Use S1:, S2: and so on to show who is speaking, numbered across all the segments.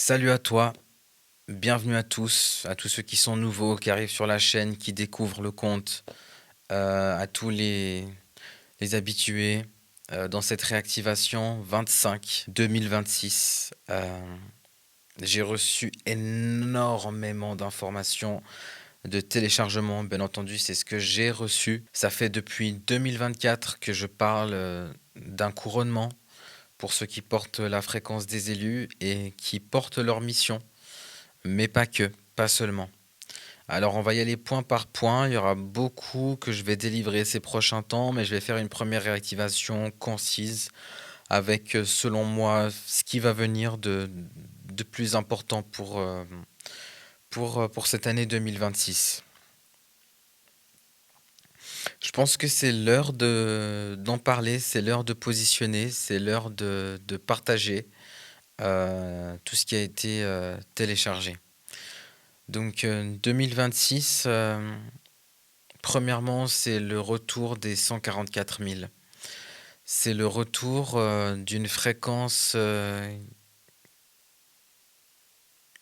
S1: Salut à toi, bienvenue à tous ceux qui sont nouveaux, qui arrivent sur la chaîne, qui découvrent le compte, à tous les habitués dans cette réactivation 25 2026. J'ai reçu énormément d'informations, de téléchargements, bien entendu, c'est ce que j'ai reçu. Ça fait depuis 2024 que je parle d'un couronnement pour ceux qui portent la fréquence des élus et qui portent leur mission. Mais pas que, pas seulement. Alors on va y aller point par point, il y aura beaucoup que je vais délivrer ces prochains temps, mais je vais faire une première réactivation concise avec, selon moi, ce qui va venir de plus important pour cette année 2026. Je pense que c'est l'heure d'en parler, c'est l'heure de positionner, c'est l'heure de partager tout ce qui a été téléchargé. Donc 2026, premièrement, c'est le retour des 144 000. C'est le retour d'une fréquence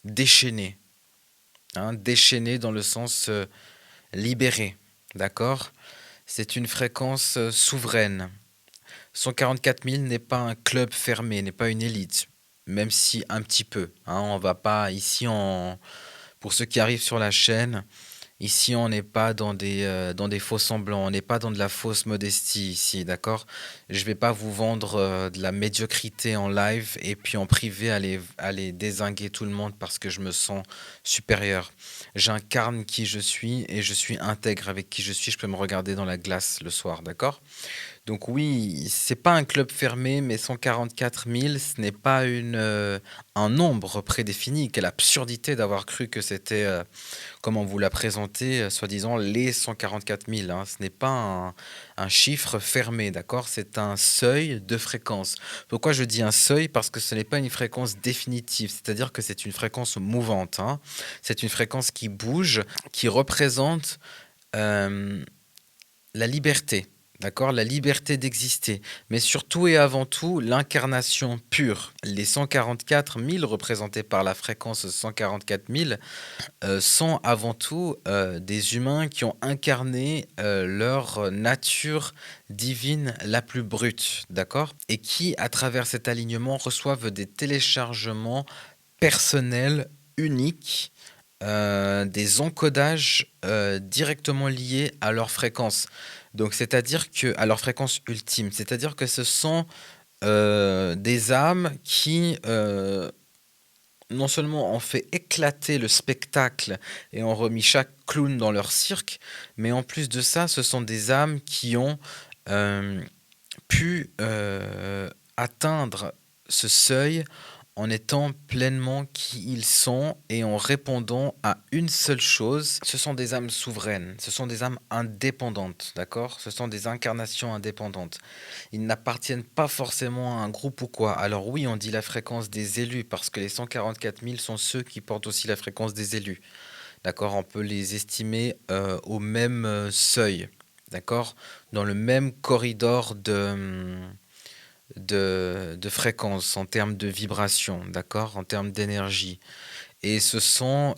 S1: déchaînée, hein, déchaînée dans le sens libéré, d'accord? C'est une fréquence souveraine. 144 000 n'est pas un club fermé, n'est pas une élite, même si un petit peu, hein, on va pas ici pour ceux qui arrivent sur la chaîne. Ici, on n'est pas dans des faux semblants, on n'est pas dans de la fausse modestie ici, d'accord? Je vais pas vous vendre de la médiocrité en live et puis en privé aller dézinguer tout le monde parce que je me sens supérieur. J'incarne qui je suis et je suis intègre avec qui je suis. Je peux me regarder dans la glace le soir, d'accord? Donc oui, c'est pas un club fermé, mais 144 000, ce n'est pas un nombre prédéfini. Quelle absurdité d'avoir cru que c'était, comme on vous l'a présenté, soi-disant les 144 000, hein. Ce n'est pas un chiffre fermé, d'accord? C'est un seuil de fréquence. Pourquoi je dis un seuil? Parce que ce n'est pas une fréquence définitive, c'est-à-dire que c'est une fréquence mouvante, hein. C'est une fréquence qui bouge, qui représente euh, la liberté, d'accord? La liberté d'exister, mais surtout et avant tout l'incarnation pure. Les 144 000 représentés par la fréquence 144 000 sont avant tout des humains qui ont incarné leur nature divine la plus brute, d'accord? Et qui, à travers cet alignement, reçoivent des téléchargements personnels uniques, des encodages directement liés à leur fréquence. Donc, c'est-à-dire que, à leur fréquence ultime, c'est-à-dire que ce sont des âmes qui non seulement ont fait éclater le spectacle et ont remis chaque clown dans leur cirque, mais en plus de ça, ce sont des âmes qui ont euh, pu atteindre ce seuil en étant pleinement qui ils sont et en répondant à une seule chose. Ce sont des âmes souveraines, ce sont des âmes indépendantes, d'accord? Ce sont des incarnations indépendantes. Ils n'appartiennent pas forcément à un groupe ou quoi. Alors oui, on dit la fréquence des élus parce que les 144 000 sont ceux qui portent aussi la fréquence des élus, d'accord? On peut les estimer au même seuil, d'accord? Dans le même corridor de fréquence, en termes de vibration, d'accord? En termes d'énergie. Et ce sont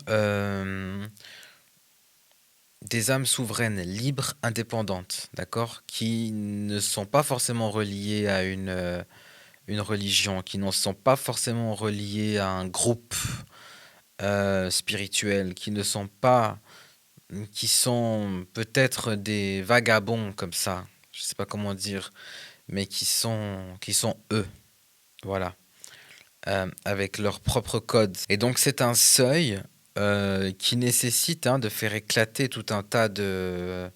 S1: des âmes souveraines, libres, indépendantes, d'accord? Qui ne sont pas forcément reliées à une religion, qui ne sont pas forcément reliées à un groupe spirituel, qui ne sont pas, qui sont peut-être des vagabonds comme ça, je sais pas comment dire, mais qui sont eux, voilà. Avec leur propre code. Et donc c'est un seuil qui nécessite hein, de faire éclater tout un tas de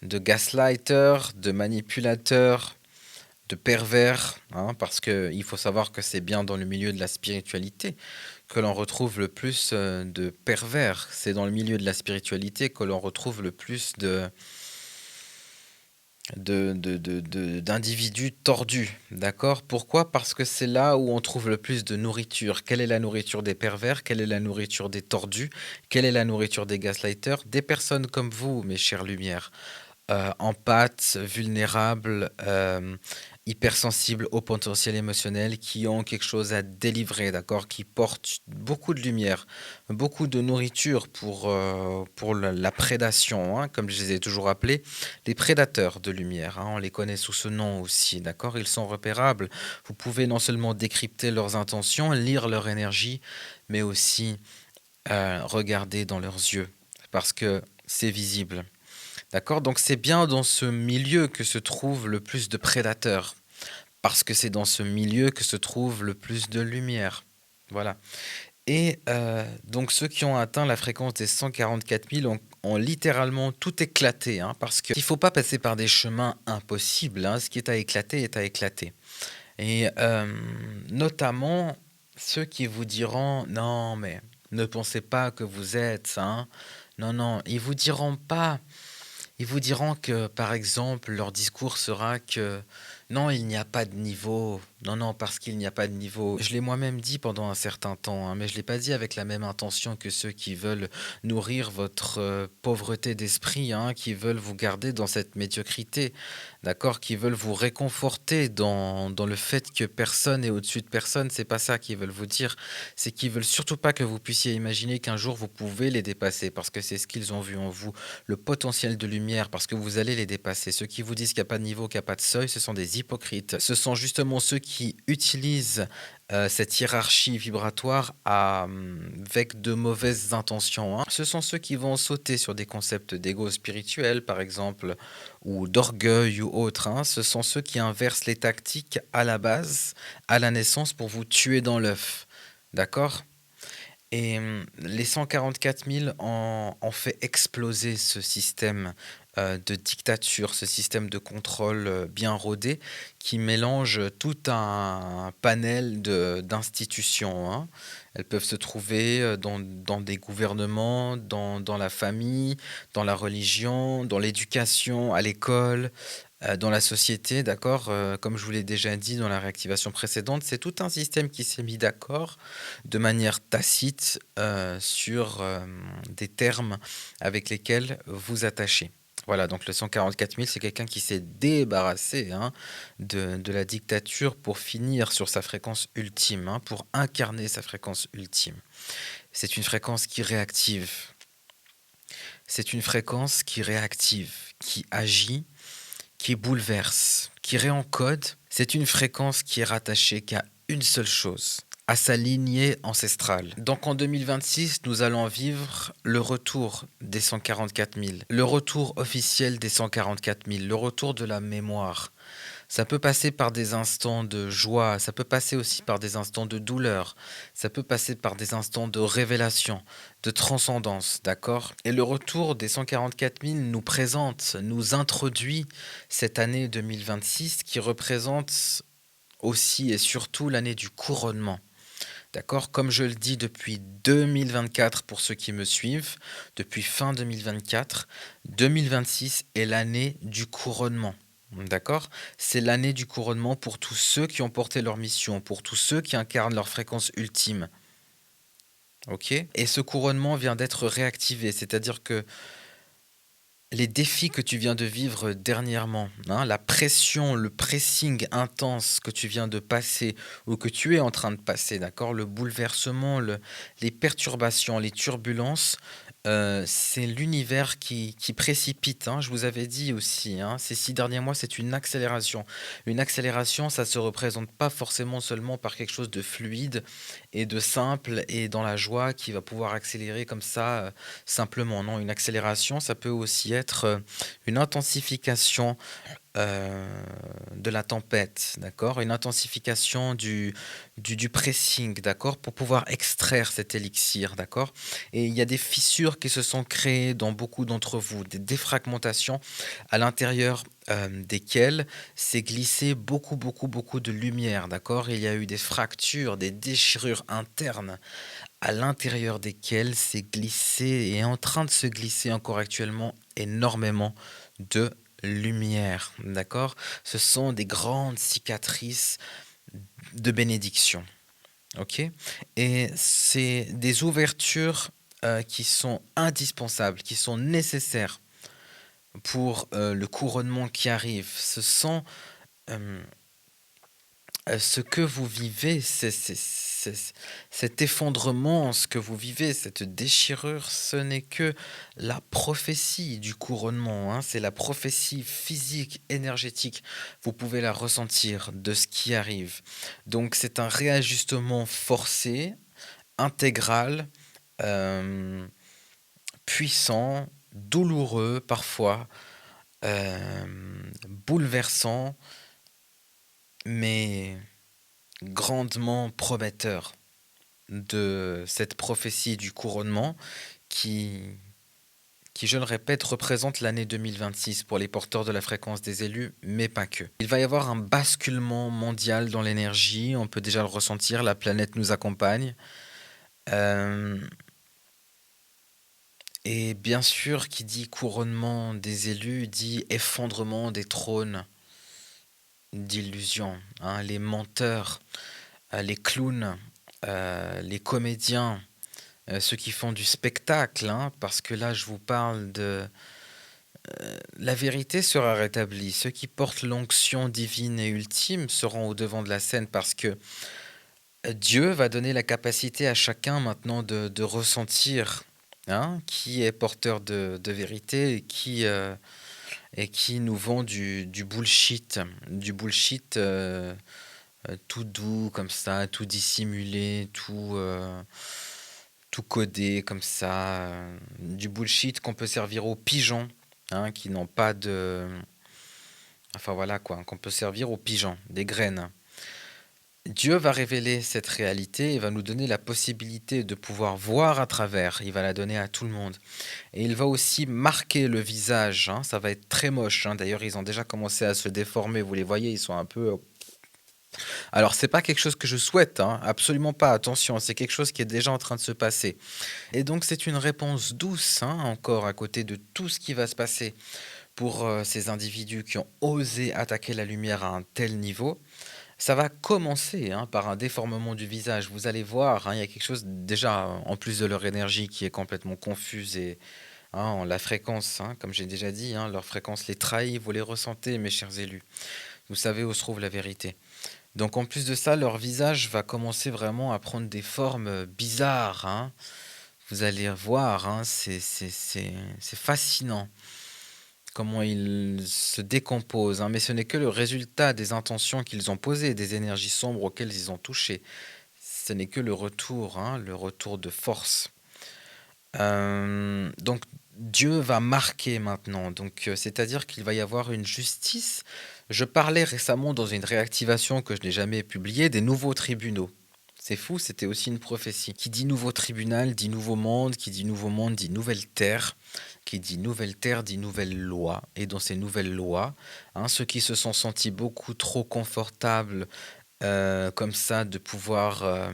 S1: gaslighters, de manipulateurs, de pervers, hein, parce qu'il faut savoir que c'est bien dans le milieu de la spiritualité que l'on retrouve le plus de pervers. C'est dans le milieu de la spiritualité que l'on retrouve le plus d'individus tordus, d'accord? Pourquoi? Parce que c'est là où on trouve le plus de nourriture. Quelle est la nourriture des pervers? Quelle est la nourriture des tordus? Quelle est la nourriture des gaslighters? Des personnes comme vous, mes chères lumières, empathes, vulnérables, hypersensibles au potentiel émotionnel, qui ont quelque chose à délivrer, d'accord? Qui portent beaucoup de lumière, beaucoup de nourriture pour la prédation, hein, comme je les ai toujours appelés, les prédateurs de lumière, hein, on les connaît sous ce nom aussi, d'accord? Ils sont repérables. Vous pouvez non seulement décrypter leurs intentions, lire leur énergie, mais aussi regarder dans leurs yeux, parce que c'est visible. D'accord? Donc c'est bien dans ce milieu que se trouve le plus de prédateurs, parce que c'est dans ce milieu que se trouve le plus de lumière. Voilà. Et donc ceux qui ont atteint la fréquence des 144 000 ont littéralement tout éclaté, hein, parce qu'il ne faut pas passer par des chemins impossibles, hein. Ce qui est à éclater est à éclater. Et notamment ceux qui vous diront: «Non, mais ne pensez pas que vous êtes, hein». Non, non, ils vous diront que, par exemple, leur discours sera que non, il n'y a pas de niveau. Non, non, parce qu'il n'y a pas de niveau. Je l'ai moi-même dit pendant un certain temps, hein, mais je ne l'ai pas dit avec la même intention que ceux qui veulent nourrir votre pauvreté d'esprit, hein, qui veulent vous garder dans cette médiocrité, d'accord, qui veulent vous réconforter dans le fait que personne est au-dessus de personne. C'est pas ça qu'ils veulent vous dire. C'est qu'ils veulent surtout pas que vous puissiez imaginer qu'un jour vous pouvez les dépasser, parce que c'est ce qu'ils ont vu en vous, le potentiel de lumière, parce que vous allez les dépasser. Ceux qui vous disent qu'il n'y a pas de niveau, qu'il n'y a pas de seuil, ce sont des hypocrites. Ce sont justement ceux qui utilisent cette hiérarchie vibratoire avec de mauvaises intentions, hein. Ce sont ceux qui vont sauter sur des concepts d'ego spirituel, par exemple, ou d'orgueil ou autre, hein. Ce sont ceux qui inversent les tactiques à la base, à la naissance, pour vous tuer dans l'œuf. D'accord? Et les 144 000 ont fait exploser ce système de dictature, ce système de contrôle bien rodé, qui mélange tout un panel d'institutions, hein. Elles peuvent se trouver dans des gouvernements, dans la famille, dans la religion, dans l'éducation, à l'école, dans la société, d'accord? Comme je vous l'ai déjà dit dans la réactivation précédente, c'est tout un système qui s'est mis d'accord de manière tacite sur des termes avec lesquels vous attachez. Voilà, donc le 144 000, c'est quelqu'un qui s'est débarrassé, hein, de la dictature pour finir sur sa fréquence ultime, hein, pour incarner sa fréquence ultime. C'est une fréquence qui réactive. C'est une fréquence qui réactive, qui agit, qui bouleverse, qui réencode. C'est une fréquence qui est rattachée qu'à une seule chose, à sa lignée ancestrale. Donc en 2026, nous allons vivre le retour des 144 000, le retour officiel des 144 000, le retour de la mémoire. Ça peut passer par des instants de joie, ça peut passer aussi par des instants de douleur, ça peut passer par des instants de révélation, de transcendance, d'accord? Et le retour des 144 000 nous présente, nous introduit cette année 2026 qui représente aussi et surtout l'année du couronnement. D'accord? Comme je le dis depuis 2024 pour ceux qui me suivent, depuis fin 2024, 2026 est l'année du couronnement. D'accord? C'est l'année du couronnement pour tous ceux qui ont porté leur mission, pour tous ceux qui incarnent leur fréquence ultime. Ok? Et ce couronnement vient d'être réactivé, c'est-à-dire que les défis que tu viens de vivre dernièrement, hein, la pression, le pressing intense que tu viens de passer ou que tu es en train de passer, d'accord? Le bouleversement, les perturbations, les turbulences, c'est l'univers qui précipite, hein. Je vous avais dit aussi, hein, ces 6 derniers mois, c'est une accélération. Une accélération, ça se représente pas forcément seulement par quelque chose de fluide et de simple et dans la joie qui va pouvoir accélérer comme ça, simplement. Non, une accélération, ça peut aussi être une intensification de la tempête, d'accord? Une intensification du pressing, d'accord? Pour pouvoir extraire cet élixir, d'accord? Et il y a des fissures qui se sont créées dans beaucoup d'entre vous, des défragmentations à l'intérieur desquelles s'est glissé beaucoup, beaucoup, beaucoup de lumière, d'accord? Il y a eu des fractures, des déchirures internes à l'intérieur desquelles s'est glissé et est en train de se glisser encore actuellement énormément de lumière, d'accord? Ce sont des grandes cicatrices de bénédiction, ok? Et c'est des ouvertures qui sont indispensables, qui sont nécessaires pour le couronnement qui arrive. Ce sont Ce que vous vivez, cet effondrement, ce que vous vivez, cette déchirure, ce n'est que la prophétie du couronnement, hein. C'est la prophétie physique, énergétique. Vous pouvez la ressentir de ce qui arrive. Donc c'est un réajustement forcé, intégral, hem, puissant, douloureux parfois, bouleversant, mais grandement prometteur de cette prophétie du couronnement qui, qui, je le répète, représente l'année 2026 pour les porteurs de la fréquence des élus, mais pas que. Il va y avoir un basculement mondial dans l'énergie, on peut déjà le ressentir, la planète nous accompagne. Euh, et bien sûr, qui dit couronnement des élus, dit effondrement des trônes d'illusions, hein. Les menteurs, les clowns, les comédiens, ceux qui font du spectacle, hein, parce que là, je vous parle de... La vérité sera rétablie. Ceux qui portent l'onction divine et ultime seront au devant de la scène parce que Dieu va donner la capacité à chacun maintenant de ressentir, hein, qui est porteur de vérité et qui nous vend du bullshit. Du bullshit tout doux comme ça, tout dissimulé, tout codé comme ça, du bullshit qu'on peut servir aux pigeons, hein, qui n'ont pas de... Enfin voilà quoi, qu'on peut servir aux pigeons, des graines. Dieu va révéler cette réalité et va nous donner la possibilité de pouvoir voir à travers. Il va la donner à tout le monde. Et il va aussi marquer le visage, hein. Ça va être très moche, hein. D'ailleurs, ils ont déjà commencé à se déformer. Vous les voyez, ils sont un peu... Alors, c'est pas quelque chose que je souhaite, hein. Absolument pas. Attention, c'est quelque chose qui est déjà en train de se passer. Et donc, c'est une réponse douce, hein, encore à côté de tout ce qui va se passer pour ces individus qui ont osé attaquer la lumière à un tel niveau. Ça va commencer, hein, par un déformement du visage. Vous allez voir, hein, il y a quelque chose déjà, en plus de leur énergie qui est complètement confuse et hein, la fréquence, hein, comme j'ai déjà dit, hein, leur fréquence les trahit. Vous les ressentez, mes chers élus. Vous savez où se trouve la vérité. Donc en plus de ça, leur visage va commencer vraiment à prendre des formes bizarres, hein. Vous allez voir, hein, c'est fascinant comment ils se décomposent, hein, mais ce n'est que le résultat des intentions qu'ils ont posées, des énergies sombres auxquelles ils ont touché. Ce n'est que le retour de force. Donc Dieu va marquer maintenant, donc c'est-à-dire qu'il va y avoir une justice. Je parlais récemment dans une réactivation que je n'ai jamais publiée des nouveaux tribunaux. C'est fou, c'était aussi une prophétie. Qui dit nouveau tribunal dit nouveau monde, qui dit nouveau monde dit nouvelle terre, qui dit nouvelle terre dit nouvelle loi. Et dans ces nouvelles lois, hein, ceux qui se sont sentis beaucoup trop confortables comme ça de pouvoir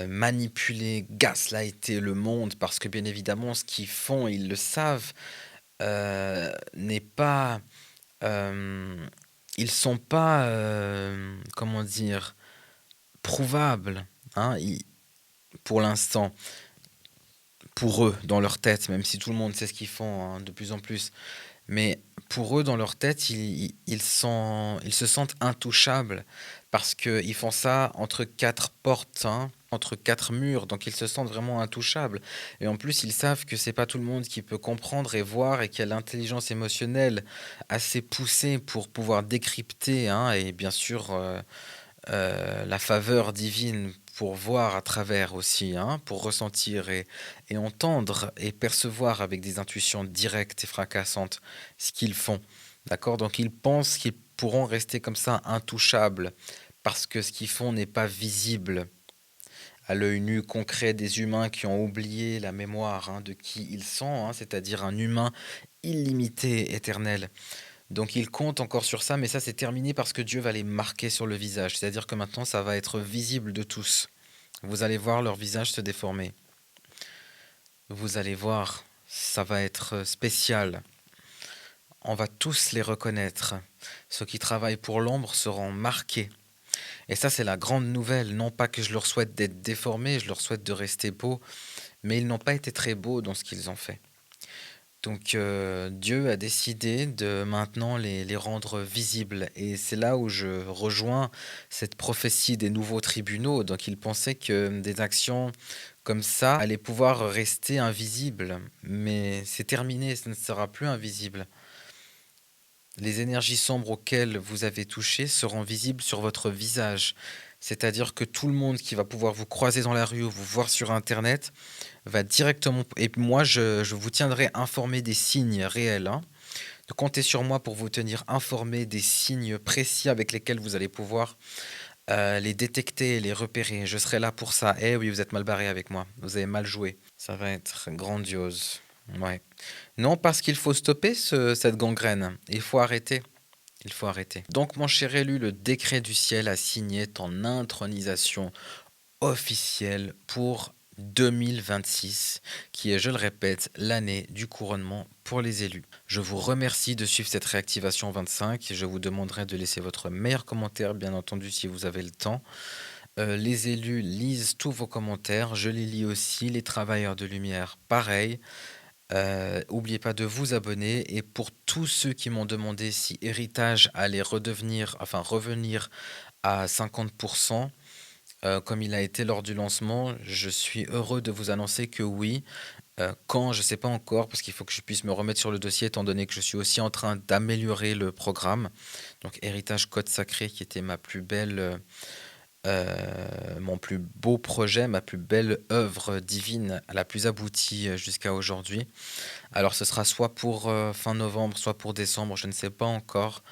S1: manipuler, gaslighter le monde, parce que bien évidemment, ce qu'ils font, ils le savent, n'est pas... euh, ils sont pas, comment dire, prouvables, hein, pour l'instant, pour eux, dans leur tête, même si tout le monde sait ce qu'ils font, hein, de plus en plus. Mais pour eux, dans leur tête, ils se sentent intouchables parce qu'ils font ça entre quatre portes, hein, entre quatre murs, donc ils se sentent vraiment intouchables. Et en plus, ils savent que c'est pas tout le monde qui peut comprendre et voir et qui a l'intelligence émotionnelle assez poussée pour pouvoir décrypter, hein, et bien sûr la faveur divine pour voir à travers aussi, hein, pour ressentir et entendre et percevoir avec des intuitions directes et fracassantes ce qu'ils font. D'accord? Donc ils pensent qu'ils pourront rester comme ça intouchables parce que ce qu'ils font n'est pas visible à l'œil nu concret des humains qui ont oublié la mémoire, hein, de qui ils sont, hein, c'est-à-dire un humain illimité, éternel. Donc ils comptent encore sur ça, mais ça c'est terminé parce que Dieu va les marquer sur le visage. C'est-à-dire que maintenant ça va être visible de tous. Vous allez voir leur visage se déformer. Vous allez voir, ça va être spécial. On va tous les reconnaître. Ceux qui travaillent pour l'ombre seront marqués. Et ça c'est la grande nouvelle. Non pas que je leur souhaite d'être déformés, je leur souhaite de rester beaux, mais ils n'ont pas été très beaux dans ce qu'ils ont fait. Donc, Dieu a décidé de maintenant les rendre visibles et c'est là où je rejoins cette prophétie des nouveaux tribunaux. Donc il pensait que des actions comme ça allaient pouvoir rester invisibles, mais c'est terminé, ça ne sera plus invisible. Les énergies sombres auxquelles vous avez touché seront visibles sur votre visage. C'est-à-dire que tout le monde qui va pouvoir vous croiser dans la rue ou vous voir sur internet va directement et moi je vous tiendrai informé des signes réels, hein. Comptez sur moi pour vous tenir informé des signes précis avec lesquels vous allez pouvoir, les détecter et les repérer. Je serai là pour ça. Eh oui, vous êtes mal barré avec moi. Vous avez mal joué. Ça va être grandiose. Ouais. Non, parce qu'il faut stopper cette gangrène. Il faut arrêter. Il faut arrêter. Donc, mon cher élu, le décret du ciel a signé ton intronisation officielle pour 2026, qui est, je le répète, l'année du couronnement pour les élus. Je vous remercie de suivre cette réactivation 25. Je vous demanderai de laisser votre meilleur commentaire, bien entendu, si vous avez le temps. Les élus lisent tous vos commentaires, je les lis aussi. Les travailleurs de lumière, pareil. Oubliez pas de vous abonner. Et pour tous ceux qui m'ont demandé si Héritage allait revenir à 50%, comme il a été lors du lancement, je suis heureux de vous annoncer que oui. Quand, je ne sais pas encore, parce qu'il faut que je puisse me remettre sur le dossier, étant donné que je suis aussi en train d'améliorer le programme. Donc, Héritage Code Sacré, qui était mon plus beau projet, ma plus belle œuvre divine, la plus aboutie jusqu'à aujourd'hui. Alors, ce sera soit pour fin novembre, soit pour décembre, je ne sais pas encore.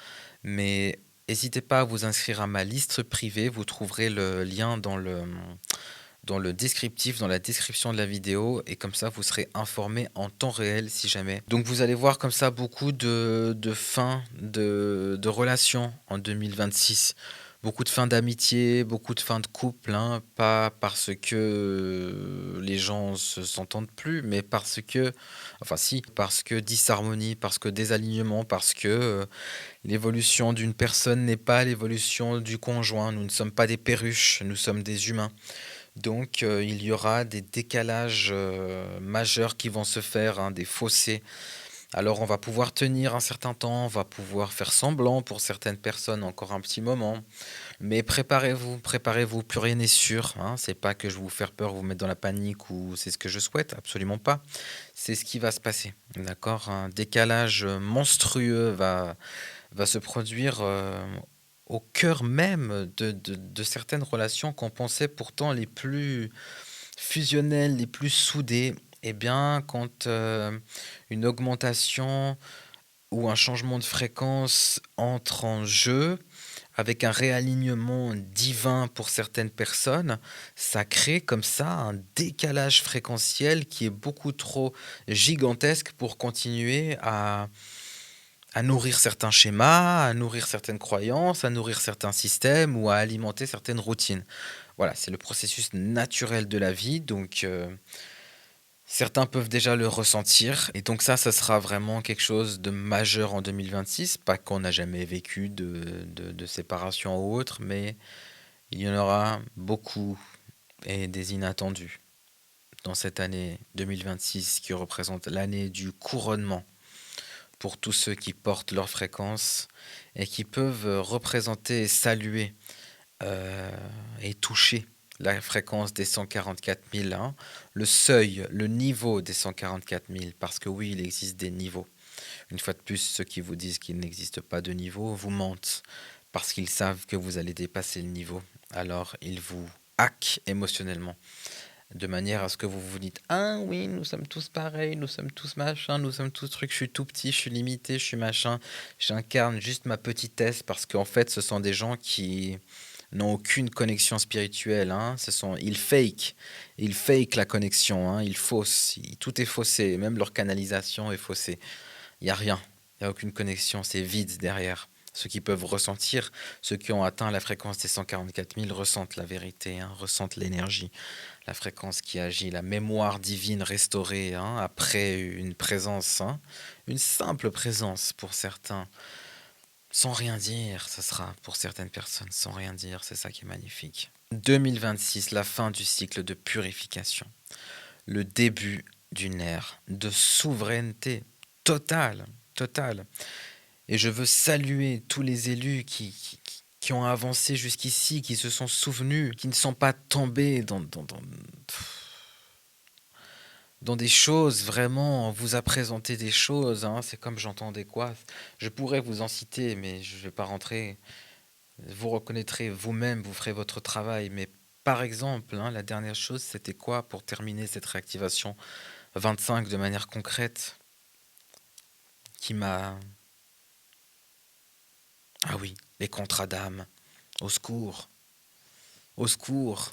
S1: Mais n'hésitez pas à vous inscrire à ma liste privée. Vous trouverez le lien dans le descriptif, dans la description de la vidéo. Et comme ça, vous serez informé en temps réel si jamais. Donc, vous allez voir comme ça beaucoup de fins de relations en 2026. Beaucoup de fins d'amitié, beaucoup de fins de couple, hein. Pas parce que les gens se s'entendent plus, mais parce que, enfin si, parce que disharmonie, parce que désalignement, parce que l'évolution d'une personne n'est pas l'évolution du conjoint. Nous ne sommes pas des perruches, nous sommes des humains. Donc, il y aura des décalages majeurs qui vont se faire, hein, des fossés. Alors, on va pouvoir tenir un certain temps, on va pouvoir faire semblant pour certaines personnes encore un petit moment. Mais préparez-vous, préparez-vous, plus rien n'est sûr, hein. C'est pas que je vais vous faire peur, vous mettre dans la panique ou c'est ce que je souhaite, absolument pas. C'est ce qui va se passer, d'accord? Un décalage monstrueux va se produire au cœur même de certaines relations qu'on pensait pourtant les plus fusionnelles, les plus soudées. Eh bien, quand une augmentation ou un changement de fréquence entre en jeu, avec un réalignement divin pour certaines personnes, ça crée comme ça un décalage fréquentiel qui est beaucoup trop gigantesque pour continuer à nourrir certains schémas, à nourrir certaines croyances, à nourrir certains systèmes ou à alimenter certaines routines. Voilà, c'est le processus naturel de la vie, donc certains peuvent déjà le ressentir. Et donc ça sera vraiment quelque chose de majeur en 2026. Pas qu'on n'a jamais vécu de séparation ou autre, mais il y en aura beaucoup et des inattendus dans cette année 2026 qui représente l'année du couronnement pour tous ceux qui portent leur fréquence et qui peuvent représenter et saluer euh, et toucher la fréquence des 144 000, hein, le seuil, le niveau des 144 000, parce que oui, il existe des niveaux. Une fois de plus, ceux qui vous disent qu'il n'existe pas de niveau vous mentent, parce qu'ils savent que vous allez dépasser le niveau. Alors, ils vous hackent émotionnellement de manière à ce que vous vous dites ah oui, nous sommes tous pareils, nous sommes tous machin, nous sommes tous trucs, je suis tout petit, je suis limité, je suis machin, j'incarne juste ma petitesse parce qu'en fait ce sont des gens qui n'ont aucune connexion spirituelle, hein. Ils fake la connexion, hein. Ils faussent, tout est faussé, même leur canalisation est faussée. Il n'y a rien, il n'y a aucune connexion, c'est vide derrière. Ceux qui peuvent ressentir, ceux qui ont atteint la fréquence des 144 000 ressentent la vérité, hein, ressentent l'énergie, la fréquence qui agit, la mémoire divine restaurée, hein, après une présence, hein, une simple présence pour certains, sans rien dire, ce sera pour certaines personnes, sans rien dire, c'est ça qui est magnifique. 2026, la fin du cycle de purification, le début d'une ère de souveraineté. totale, totale. Et je veux saluer tous les élus qui ont avancé jusqu'ici, qui se sont souvenus, qui ne sont pas tombés dans des choses, vraiment, on vous a présenté des choses, hein, c'est comme j'entendais quoi. Je pourrais vous en citer, mais je ne vais pas rentrer. Vous reconnaîtrez vous-même, vous ferez votre travail. Mais par exemple, hein, la dernière chose, c'était quoi pour terminer cette réactivation 25 de manière concrète qui m'a... Ah oui, les contrats d'âme. Au secours, au secours.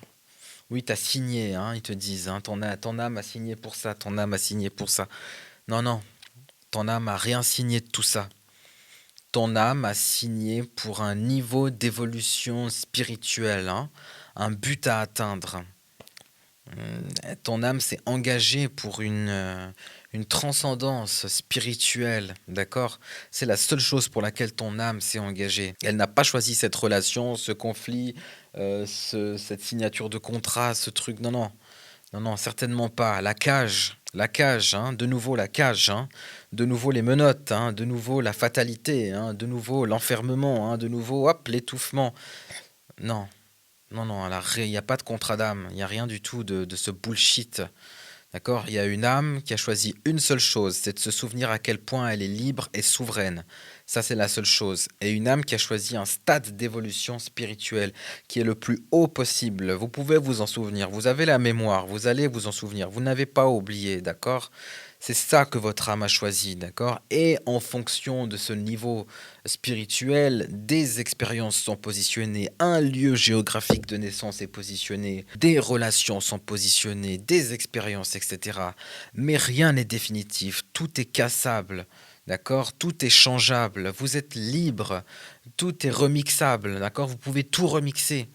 S1: Oui, t'as signé, hein, ils te disent, hein, ton âme a signé pour ça, ton âme a signé pour ça. Non, non, ton âme a rien signé de tout ça. Ton âme a signé pour un niveau d'évolution spirituelle, hein, un but à atteindre. Ton âme s'est engagée pour une transcendance spirituelle, d'accord? C'est la seule chose pour laquelle ton âme s'est engagée. Elle n'a pas choisi cette relation, ce conflit, cette signature de contrat, ce truc. Non, non, non, non, certainement pas. La cage, hein, de nouveau la cage, hein, de nouveau les menottes, hein, de nouveau la fatalité, hein, de nouveau l'enfermement, hein, de nouveau, hop, l'étouffement. Non, non, non, il n'y a pas de contrat d'âme, il n'y a rien du tout de ce bullshit. D'accord? Il y a une âme qui a choisi une seule chose, c'est de se souvenir à quel point elle est libre et souveraine. Ça, c'est la seule chose. Et une âme qui a choisi un stade d'évolution spirituelle qui est le plus haut possible. Vous pouvez vous en souvenir, vous avez la mémoire, vous allez vous en souvenir, vous n'avez pas oublié, d'accord? C'est ça que votre âme a choisi, d'accord? Et en fonction de ce niveau spirituel, des expériences sont positionnées, un lieu géographique de naissance est positionné, des relations sont positionnées, des expériences, etc. Mais rien n'est définitif, tout est cassable, d'accord? Tout est changeable, vous êtes libre, tout est remixable, d'accord? Vous pouvez tout remixer.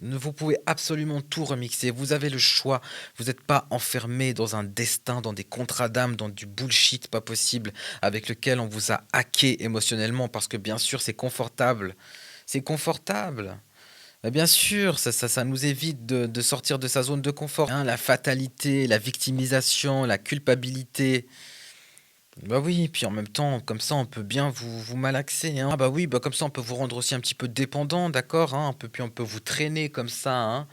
S1: Vous pouvez absolument tout remixer. Vous avez le choix. Vous n'êtes pas enfermé dans un destin, dans des contrats d'âme, dans du bullshit pas possible avec lequel on vous a hacké émotionnellement parce que bien sûr c'est confortable. C'est confortable. Bien sûr, ça nous évite de sortir de sa zone de confort, hein, la fatalité, la victimisation, la culpabilité. Bah oui, puis en même temps, comme ça, on peut bien vous malaxer, hein. Ah bah oui, bah comme ça, on peut vous rendre aussi un petit peu dépendant, d'accord, hein, puis on peut vous traîner comme ça, hein,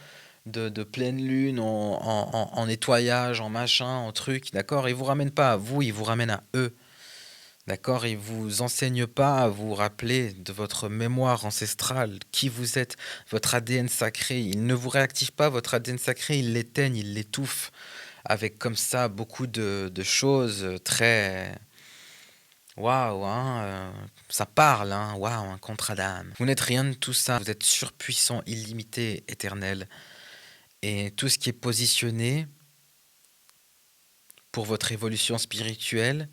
S1: de pleine lune, en nettoyage, en machin, en truc, d'accord? Ils vous ramènent pas à vous, ils vous ramènent à eux, d'accord? Ils vous enseignent pas à vous rappeler de votre mémoire ancestrale, qui vous êtes, votre ADN sacré. Ils ne vous réactivent pas votre ADN sacré, ils l'éteignent, ils l'étouffent, avec comme ça beaucoup de choses très... Waouh, hein, ça parle, hein, waouh, un contrat d'âme. Vous n'êtes rien de tout ça, vous êtes surpuissant, illimité, éternel. Et tout ce qui est positionné pour votre évolution spirituelle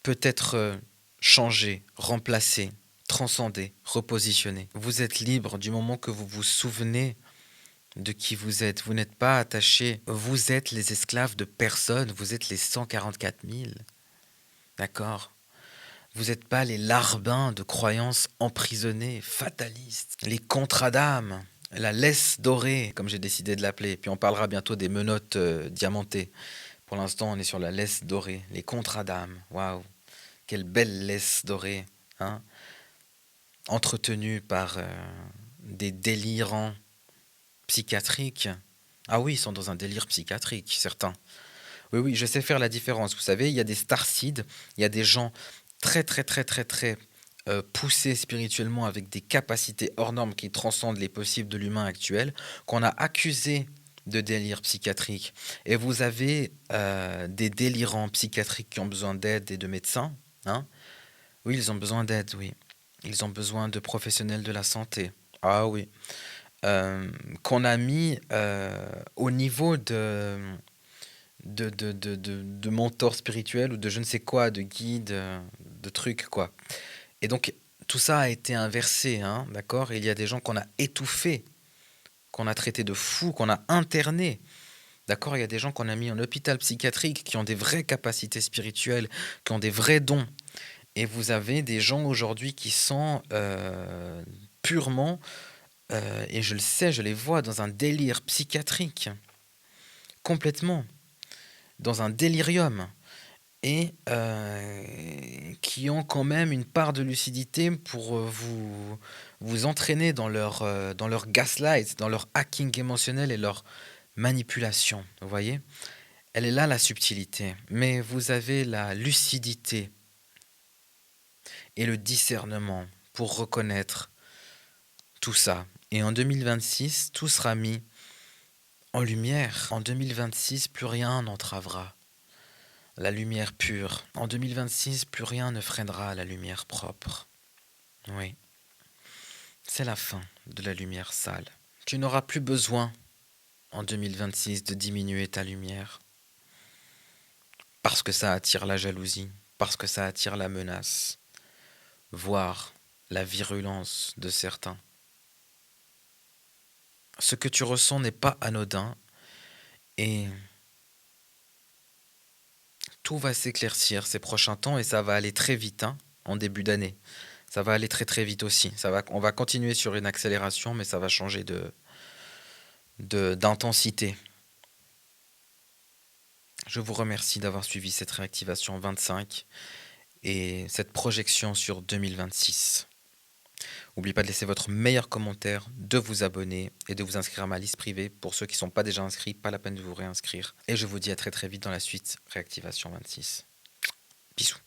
S1: peut être changé, remplacé, transcendé, repositionné. Vous êtes libre du moment que vous vous souvenez de qui vous êtes. Vous n'êtes pas attaché. Vous êtes les esclaves de personne. Vous êtes les 144 000. D'accord? Vous n'êtes pas les larbins de croyances emprisonnées, fatalistes, les contrats d'âme, la laisse dorée, comme j'ai décidé de l'appeler. Puis on parlera bientôt des menottes diamantées. Pour l'instant, on est sur la laisse dorée, les contrats d'âme. Waouh, quelle belle laisse dorée, hein, entretenue par des délirants psychiatriques. Ah oui, ils sont dans un délire psychiatrique, certains. Oui, oui, je sais faire la différence. Vous savez, il y a des starseeds, il y a des gens très, très, très, très, très poussés spirituellement avec des capacités hors normes qui transcendent les possibles de l'humain actuel, qu'on a accusés de délire psychiatrique. Et vous avez des délirants psychiatriques qui ont besoin d'aide et de médecins, hein. Oui, ils ont besoin d'aide, oui. Ils ont besoin de professionnels de la santé. Ah oui. Qu'on a mis au niveau de mentor spirituel ou de je ne sais quoi, de guide, de trucs, quoi. Et donc, tout ça a été inversé, hein, d'accord? Il y a des gens qu'on a étouffés, qu'on a traités de fous, qu'on a internés, d'accord? Il y a des gens qu'on a mis en hôpital psychiatrique qui ont des vraies capacités spirituelles, qui ont des vrais dons. Et vous avez des gens aujourd'hui qui sont purement, et je le sais, je les vois dans un délire psychiatrique, complètement, dans un délirium. et qui ont quand même une part de lucidité pour, vous entraîner dans leur gaslight, dans leur hacking émotionnel et leur manipulation, vous voyez? Elle est là la subtilité, mais vous avez la lucidité et le discernement pour reconnaître tout ça et en 2026, tout sera mis en lumière. En 2026, plus rien n'entravera la lumière pure. En 2026, plus rien ne freinera la lumière propre. Oui, c'est la fin de la lumière sale. Tu n'auras plus besoin en 2026 de diminuer ta lumière parce que ça attire la jalousie, parce que ça attire la menace, voire la virulence de certains. Ce que tu ressens n'est pas anodin et tout va s'éclaircir ces prochains temps et ça va aller très vite hein, en début d'année. Ça va aller très très vite aussi. On va continuer sur une accélération, mais ça va changer d'intensité. Je vous remercie d'avoir suivi cette réactivation 25 et cette projection sur 2026. N'oubliez pas de laisser votre meilleur commentaire, de vous abonner et de vous inscrire à ma liste privée. Pour ceux qui ne sont pas déjà inscrits, pas la peine de vous réinscrire. Et je vous dis à très très vite dans la suite, réactivation 26. Bisous.